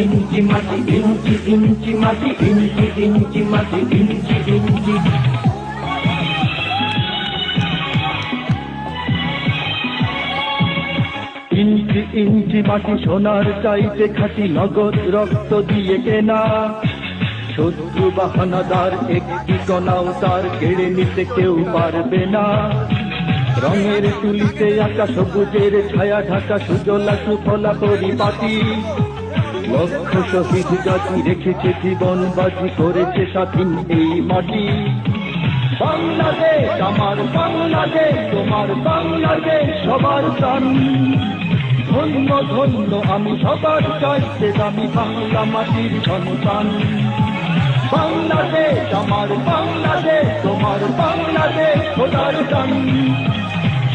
ইঞ্চি মাটি, ইঞ্চি ইঞ্চি মাটি, ইঞ্চি ইঞ্চি মাটি, ইঞ্চি ইঞ্চি। ইঞ্চি ইঞ্চি মাটি সোনার চাইতে খাঁটি, নগদ রক্ত দিয়ে কেনা। শত্রু বাহানাদার একটি কণাও তার কেড়ে নিতে কেউ পারবে না। রঙের তুলিতে আঁকা সবুজের ছায়া ঢাকা সুজলা সুফলা পরিপাটি। লক্ষ শহীদ জাতি রেখেছে জীবন বাজি, করেছে স্বাধীন এই মাটি। বাংলাদেশ আমার বাংলাদেশ, তোমার বাংলাদেশ সবার প্রাণ। ধন্য ধন্য আমি সবার চাইতে দামি বাংলা মাটির সন্তান। বাংলাদেশ আমার বাংলাদেশ, তোমার বাংলাদেশ খোদার দান।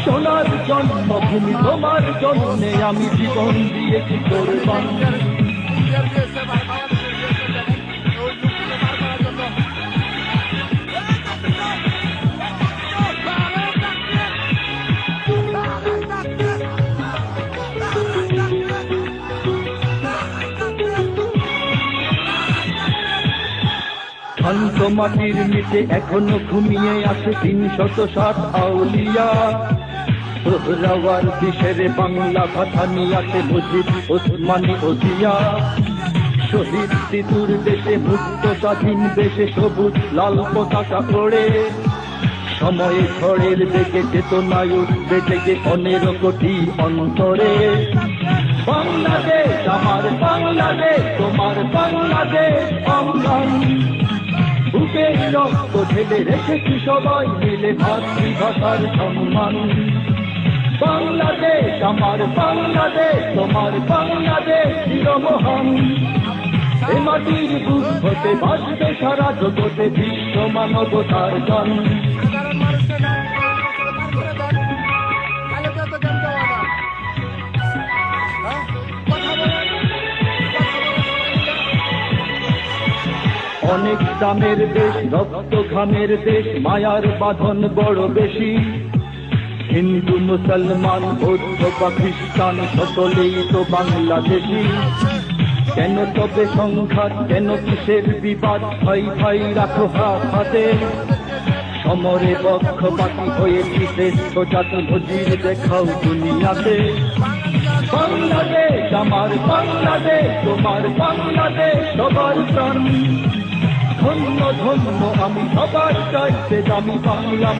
সোনার জন্মভূমি তোমার জন্যে আমি জীবন দিয়েছি কোরবান। শান্ত মাটির নিচে এখনো ঘুমিয়ে আছে ৩৬০ আউলিয়া। সোহরাওয়ার দিশের বাংলা ভাষানি আছে মুজিব ওসমানী ওজিয়া। শহীদ তিতুর দেশে মুক্ত স্বাধীন দেশে সবুজ লাল পতাকা ওড়ে। সময়ে ঝড়ের বেগে চেতনায় উঠবে জেগে ১৫ কোটি অন্তরে। বাংলাদেশ আমার বাংলাদেশ, তোমার বাংলাদেশ অঙ্গন। বুকে রক্ত ঢেলে রেখেছি সবাই মিলে মাতৃভাষার সম্মান। বাংলাদেশ আমার বাংলাদেশ, তোমার বাংলাদেশ চিরমহান। এ মাটির বুক হতে বাঁচবে সারা জগতে বিশ্ব মানবতার গান। অনেক দামের দেশ, রক্ত ঘামের দেশ, মায়ার বাঁধন বড় বেশি। হিন্দু মুসলমান বৌদ্ধ বা খ্রিস্টান সকলেই তো বাংলাদেশি। কেন তবে সংঘাত, কেন কিসের বিবাদ? ভাই ভাই রাখো হাতে। সমরে পক্ষপাতী হয়েছি শ্রেষ্ঠ জাতি, নজির দেখাও দুনিয়াতে। বাংলাদেশ আমার বাংলাদেশ, তোমার বাংলাদেশ সবার প্রাণ। ধন্য ধন্য আমি সবার চাইতে দামি বাংলা।